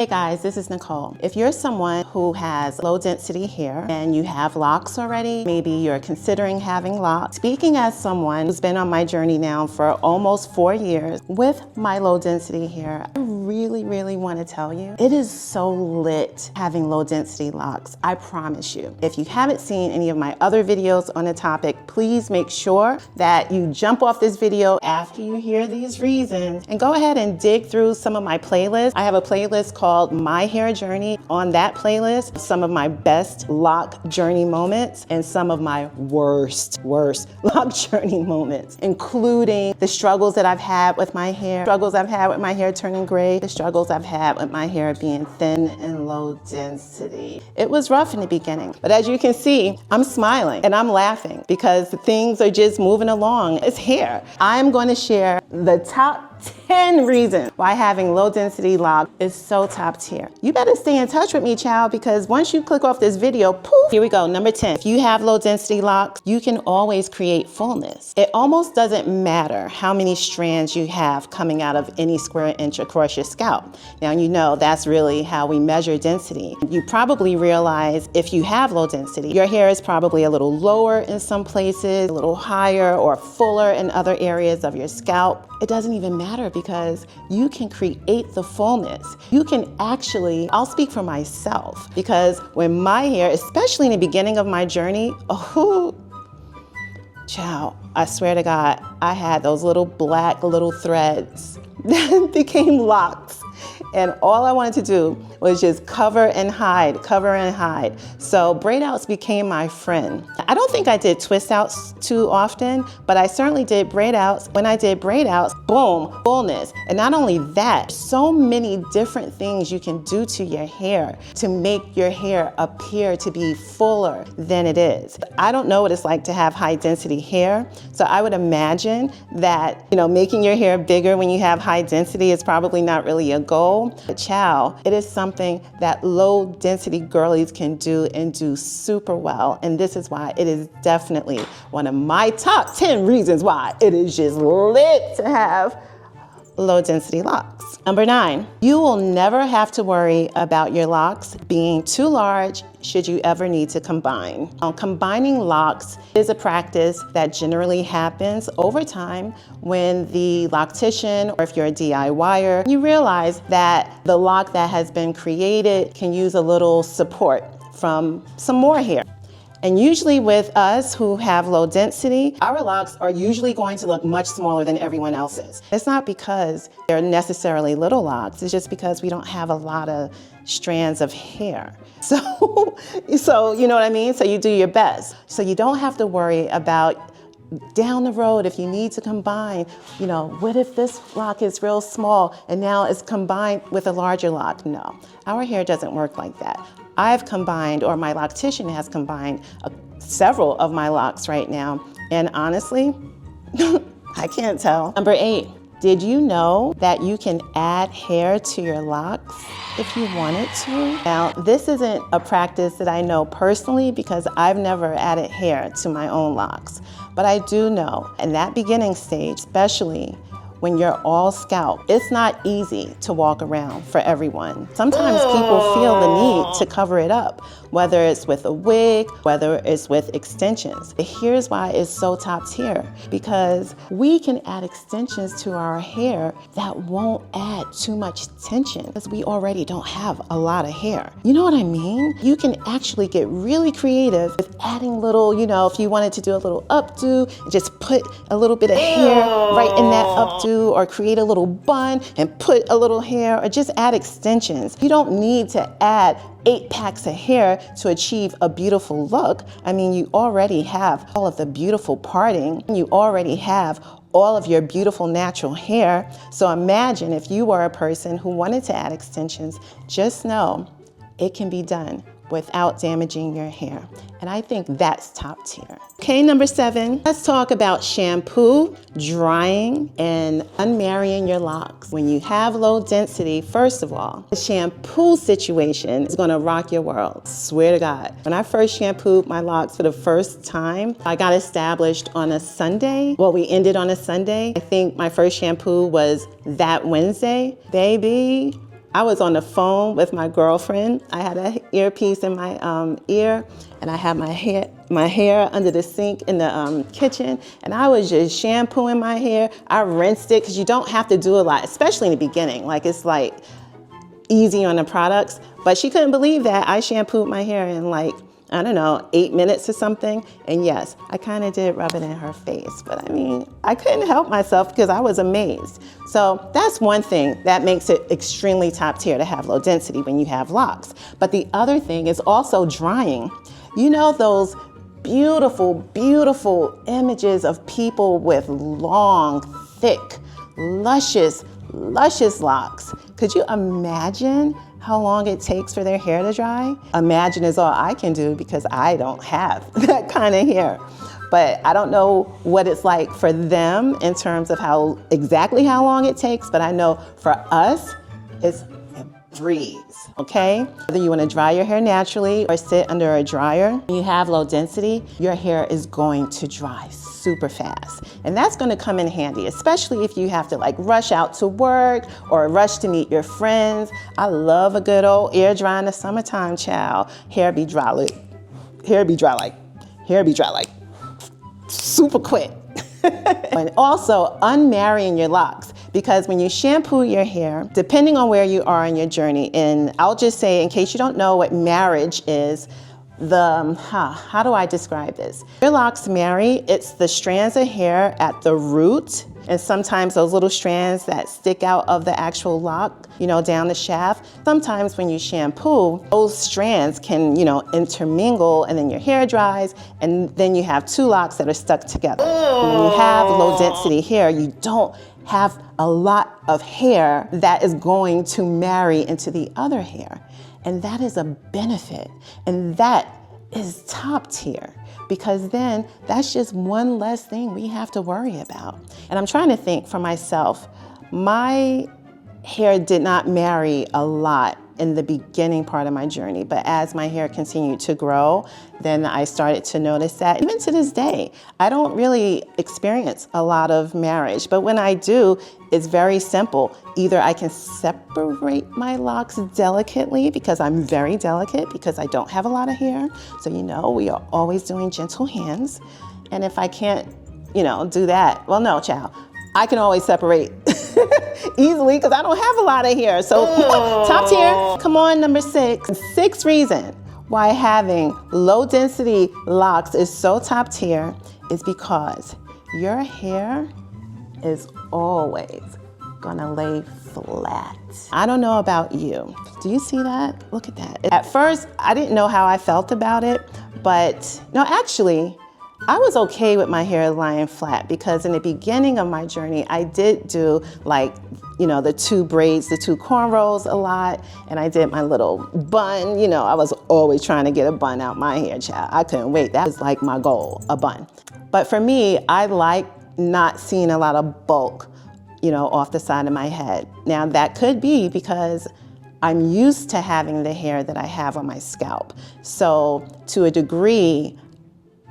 Hey guys, this is Nicole. If you're someone who has low density hair and you have locks already, maybe you're considering having locks. Speaking as someone who's been on my journey now for almost 4 years with my low density hair, I really want to tell you, it is so lit having low density locks. I promise you. If you haven't seen any of my other videos on the topic, please make sure that you jump off this video after you hear these reasons and go ahead and dig through some of my playlists. I have a playlist called My Hair Journey. On that playlist, some of my best lock journey moments and some of my worst lock journey moments, including the struggles that I've had with my hair, struggles I've had with my hair turning gray, the struggles I've had with my hair being thin and low density. It was rough in the beginning, but as you can see, I'm smiling and I'm laughing because things are just moving along. It's hair. I'm going to share the top 10 reasons why having low density lock is so top tier. You better stay in touch with me, child, because once you click off this video, poof, here we go. Number 10, if you have low density locks, you can always create fullness. It almost doesn't matter how many strands you have coming out of any square inch across your scalp. Now, you know that's really how we measure density. You probably realize if you have low density, your hair is probably a little lower in some places, a little higher or fuller in other areas of your scalp. It doesn't even matter because you can create the fullness. You can actually, I'll speak for myself, because when my hair, especially in the beginning of my journey, child, I swear to God, I had those little black little threads that became locks. And all I wanted to do was just cover and hide. So braid outs became my friend. I don't think I did twist outs too often, but I certainly did braid outs. When I did braid outs, boom, fullness. And not only that, so many different things you can do to your hair to make your hair appear to be fuller than it is. I don't know what it's like to have high density hair, so I would imagine that, making your hair bigger when you have high density is probably not really a goal. But child, it is something that low density girlies can do and do super well. And this is why it is definitely one of my top 10 reasons why it is just lit to have low density locks. Number 9, you will never have to worry about your locks being too large should you ever need to combine. Combining locks is a practice that generally happens over time when the loctician, or if you're a DIYer, you realize that the lock that has been created can use a little support from some more hair. And usually with us who have low density, our locks are usually going to look much smaller than everyone else's. It's not because they're necessarily little locks, it's just because we don't have a lot of strands of hair. So you know what I mean? So you do your best. So you don't have to worry about down the road if you need to combine, what if this lock is real small and now it's combined with a larger lock? No, our hair doesn't work like that. I've combined, or my loctician has combined, several of my locks right now. And honestly, I can't tell. Number 8, did you know that you can add hair to your locks if you wanted to? Now, this isn't a practice that I know personally because I've never added hair to my own locks. But I do know in that beginning stage, especially when you're all scalp, it's not easy to walk around for everyone. Sometimes people feel the need to cover it up, whether it's with a wig, whether it's with extensions. Here's why it's so top tier, because we can add extensions to our hair that won't add too much tension because we already don't have a lot of hair. You know what I mean? You can actually get really creative with adding little, if you wanted to do a little updo, just put a little bit of hair right in that updo, or create a little bun and put a little hair, or just add extensions. You don't need to add 8 packs of hair to achieve a beautiful look. I mean, you already have all of the beautiful parting. You already have all of your beautiful natural hair. So imagine if you were a person who wanted to add extensions, just know it can be done without damaging your hair. And I think that's top tier. Okay, number 7, let's talk about shampoo, drying, and unmarrying your locks. When you have low density, first of all, the shampoo situation is gonna rock your world. Swear to God. When I first shampooed my locks for the first time, I got established on a Sunday. Well, we ended on a Sunday. I think my first shampoo was that Wednesday. Baby, I was on the phone with my girlfriend. I had an earpiece in my ear, and I had my hair under the sink in the kitchen, and I was just shampooing my hair. I rinsed it because you don't have to do a lot, especially in the beginning. Like, it's like easy on the products, but she couldn't believe that I shampooed my hair in like, I don't know, 8 minutes or something. And yes, I kind of did rub it in her face, but I mean, I couldn't help myself because I was amazed. So that's one thing that makes it extremely top tier to have low density when you have locks. But the other thing is also drying. You know those beautiful, beautiful images of people with long, thick, luscious locks. Could you imagine how long it takes for their hair to dry? Imagine is all I can do because I don't have that kind of hair. But I don't know what it's like for them in terms of exactly how long it takes, but I know for us, it's a breeze, okay? Whether you want to dry your hair naturally or sit under a dryer, when you have low density, your hair is going to dry super fast. And that's going to come in handy, especially if you have to like rush out to work or rush to meet your friends. I love a good old air dry in the summertime, child. Hair be dry like super quick. And also unmarrying your locks, because when you shampoo your hair, depending on where you are in your journey, and I'll just say in case you don't know what marriage is, how do I describe this? Your locks marry, it's the strands of hair at the root, and sometimes those little strands that stick out of the actual lock, down the shaft. Sometimes when you shampoo, those strands can, intermingle, and then your hair dries, and then you have two locks that are stuck together. When you have low density hair, you don't have a lot of hair that is going to marry into the other hair. And that is a benefit. And that is top tier, because then that's just one less thing we have to worry about. And I'm trying to think for myself, my hair did not marry a lot in the beginning part of my journey, but as my hair continued to grow, then I started to notice that even to this day, I don't really experience a lot of marriage, but when I do, it's very simple. Either I can separate my locks delicately, because I'm very delicate because I don't have a lot of hair. So we are always doing gentle hands. And if I can't, do that, well, no, child, I can always separate easily because I don't have a lot of hair. So top tier. Come on, number 6. 6th reason why having low density locks is so top tier is because your hair is always gonna lay flat. I don't know about you. Do you see that? Look at that. At first, I didn't know how I felt about it, but no, actually, I was okay with my hair lying flat, because in the beginning of my journey, I did do the 2 braids, the 2 cornrows a lot, and I did my little bun. I was always trying to get a bun out my hair, child. I couldn't wait. That was like my goal, a bun. But for me, I like not seeing a lot of bulk, off the side of my head. Now that could be because I'm used to having the hair that I have on my scalp. So to a degree,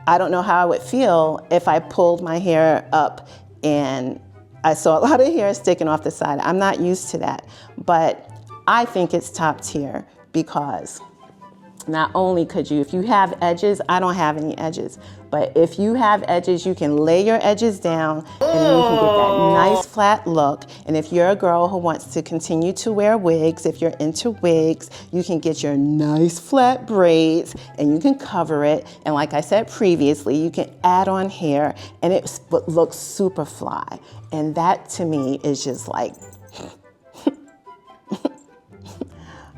I don't know how I would feel if I pulled my hair up and I saw a lot of hair sticking off the side. I'm not used to that, but I think it's top tier because not only could you, if you have edges, I don't have any edges, but if you have edges, you can lay your edges down and then you can get that nice flat look. And if you're a girl who wants to continue to wear wigs, if you're into wigs, you can get your nice flat braids and you can cover it. And like I said previously, you can add on hair and it looks super fly. And that to me is just like,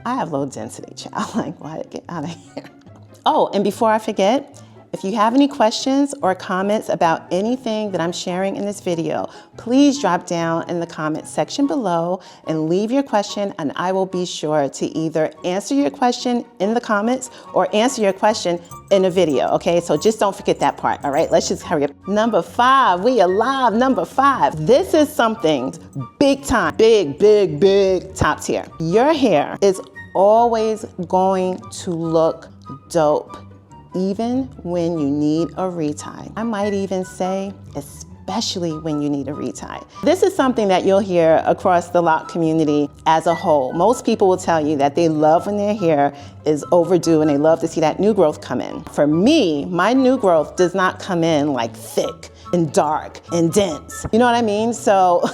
I have low density, child. Like, what? Get out of here. Oh, and before I forget, if you have any questions or comments about anything that I'm sharing in this video, please drop down in the comment section below and leave your question, and I will be sure to either answer your question in the comments or answer your question in a video, okay? So just don't forget that part, all right? Let's just hurry up. Number 5, we alive. Number 5, this is something big time, big top tier. Your hair is always going to look dope, even when you need a retie. I might even say, especially especially when you need a retie. This is something that you'll hear across the lock community as a whole. Most people will tell you that they love when their hair is overdue and they love to see that new growth come in. For me, my new growth does not come in like thick and dark and dense. You know what I mean? So,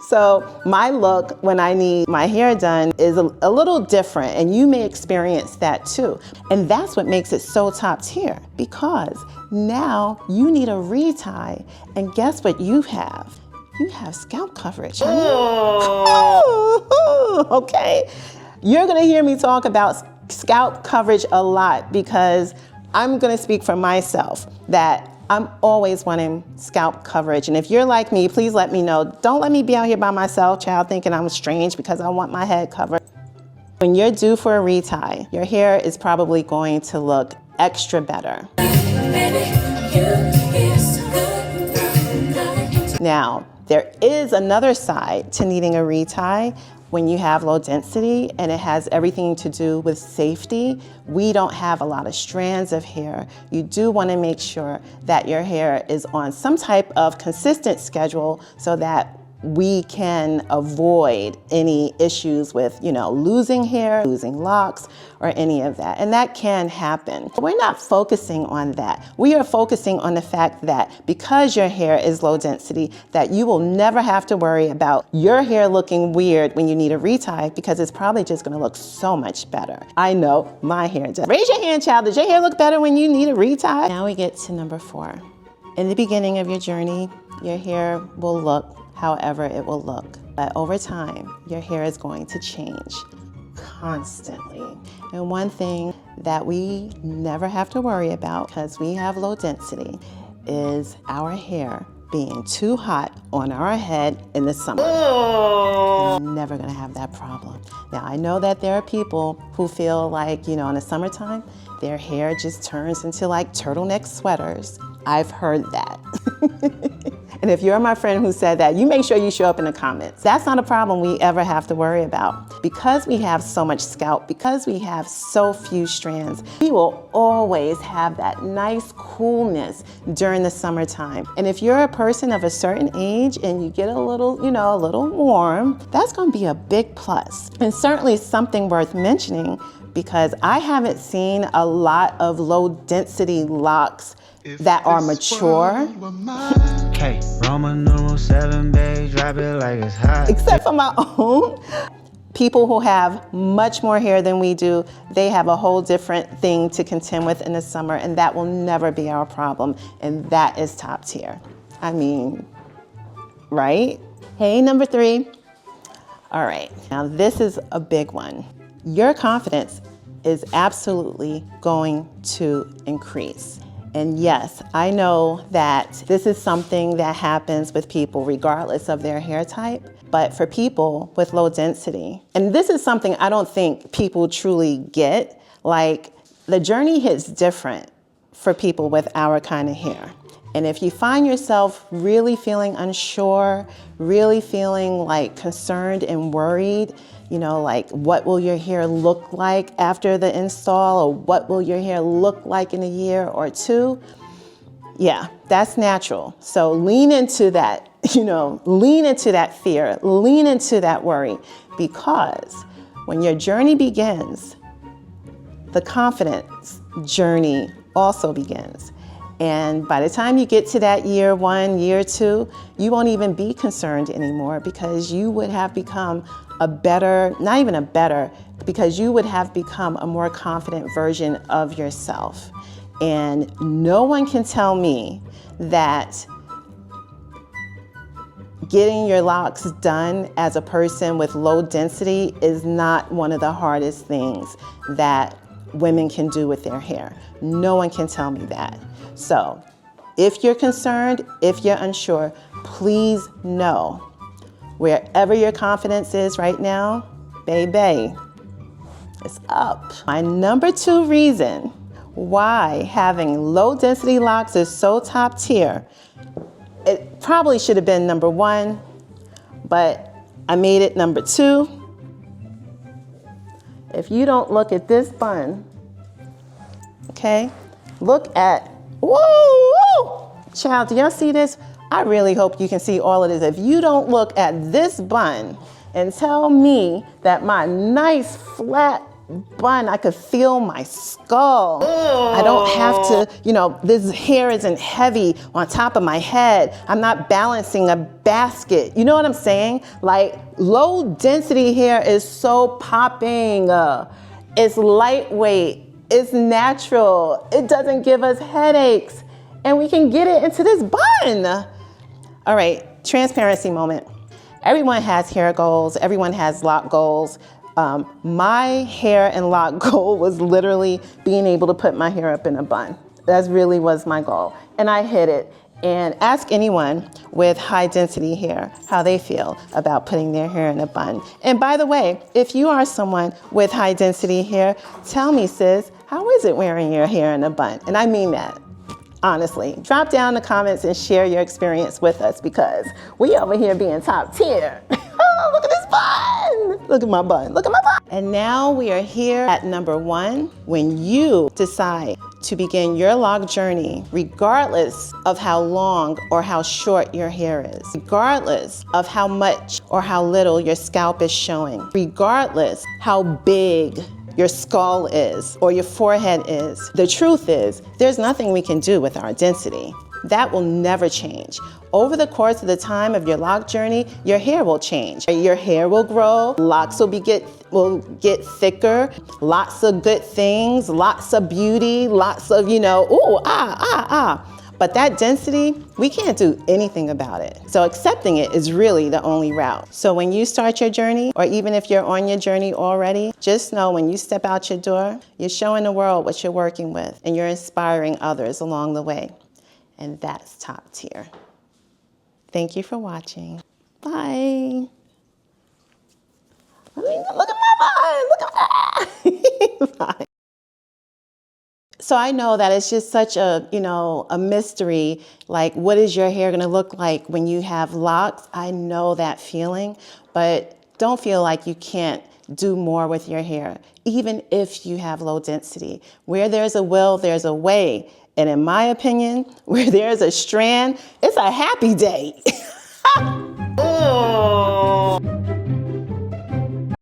so my look when I need my hair done is a little different, and you may experience that too. And that's what makes it so top tier, because now you need a retie, and guess what you have? You have scalp coverage. Okay. You're gonna hear me talk about scalp coverage a lot, because I'm gonna speak for myself that I'm always wanting scalp coverage. And if you're like me, please let me know. Don't let me be out here by myself, child, thinking I'm strange because I want my head covered. When you're due for a retie, your hair is probably going to look extra better. Now, there is another side to needing a retie when you have low density, and it has everything to do with safety. We don't have a lot of strands of hair. You do want to make sure that your hair is on some type of consistent schedule so that we can avoid any issues with, losing hair, losing locks, or any of that. And that can happen. We're not focusing on that. We are focusing on the fact that because your hair is low density, that you will never have to worry about your hair looking weird when you need a retie, because it's probably just gonna look so much better. I know my hair does. Raise your hand, child. Does your hair look better when you need a retie? Now we get to number 4. In the beginning of your journey, your hair will look however it will look. But over time, your hair is going to change constantly. And one thing that we never have to worry about, because we have low density, is our hair being too hot on our head in the summer. You're never gonna have that problem. Now, I know that there are people who feel like, in the summertime, their hair just turns into like turtleneck sweaters. I've heard that. And if you're my friend who said that, you make sure you show up in the comments. That's not a problem we ever have to worry about. Because we have so much scalp, because we have so few strands, we will always have that nice coolness during the summertime. And if you're a person of a certain age and you get a little warm, that's gonna be a big plus. And certainly something worth mentioning, because I haven't seen a lot of low density locks that are mature. Hey, Roman numeral 7, babe, drop it like it's hot. Except for my own. People who have much more hair than we do, they have a whole different thing to contend with in the summer, and that will never be our problem, and that is top tier. I mean, right? Hey, number 3. All right, now this is a big one. Your confidence is absolutely going to increase. And yes, I know that this is something that happens with people regardless of their hair type, but for people with low density, and this is something I don't think people truly get, like the journey hits different for people with our kind of hair. And if you find yourself really feeling unsure, really feeling like concerned and worried, like what will your hair look like after the install, or what will your hair look like in a year or 2? Yeah, that's natural. So lean into that, lean into that fear, lean into that worry, because when your journey begins, the confidence journey also begins. And by the time you get to that year 1, year 2, you won't even be concerned anymore, because you would have become because you would have become a more confident version of yourself. And no one can tell me that getting your locks done as a person with low density is not one of the hardest things that women can do with their hair. No one can tell me that. So if you're concerned, if you're unsure, please know, wherever your confidence is right now, baby, it's up. My number 2 reason why having low density locks is so top tier, it probably should have been number 1, but I made it number 2. If you don't look at this bun, okay, look at, whoa, child, do y'all see this? I really hope you can see all of this. If you don't look at this bun and tell me that my nice flat bun, I could feel my skull. I don't have to, you know, this hair isn't heavy on top of my head. I'm not balancing a basket. You know what I'm saying? Like, low density hair is so popping. It's lightweight. It's natural. It doesn't give us headaches. And we can get it into this bun. All right, transparency moment. Everyone has hair goals. Everyone has lock goals. My hair and lock goal was literally being able to put my hair up in a bun. That really was my goal. And I hit it. And ask anyone with high density hair how they feel about putting their hair in a bun. And by the way, if you are someone with high density hair, tell me, sis, how is it wearing your hair in a bun? And I mean that. Honestly, drop down in the comments and share your experience with us, because we over here being top tier. Oh, look at this bun. Look at my bun. Look at my bun. And now we are here at number 1. When you decide to begin your lock journey, regardless of how long or how short your hair is, regardless of how much or how little your scalp is showing, regardless how big your skull is or your forehead is. The truth is, there's nothing we can do with our density. That will never change. Over the course of the time of your lock journey, your hair will change. Your hair will grow, locks will get thicker, lots of good things, lots of beauty, lots of, you know, ooh, But that density, we can't do anything about it. So accepting it is really the only route. So when you start your journey, or even if you're on your journey already, just know when you step out your door, you're showing the world what you're working with, and you're inspiring others along the way. And that's top tier. Thank you for watching. Bye. Look at my bun, look at Bye. So I know that it's just such a, you know, a mystery, like what is your hair gonna look like when you have locks? I know that feeling, but don't feel like you can't do more with your hair, even if you have low density. Where there's a will, there's a way. And in my opinion, where there's a strand, it's a happy day. Oh.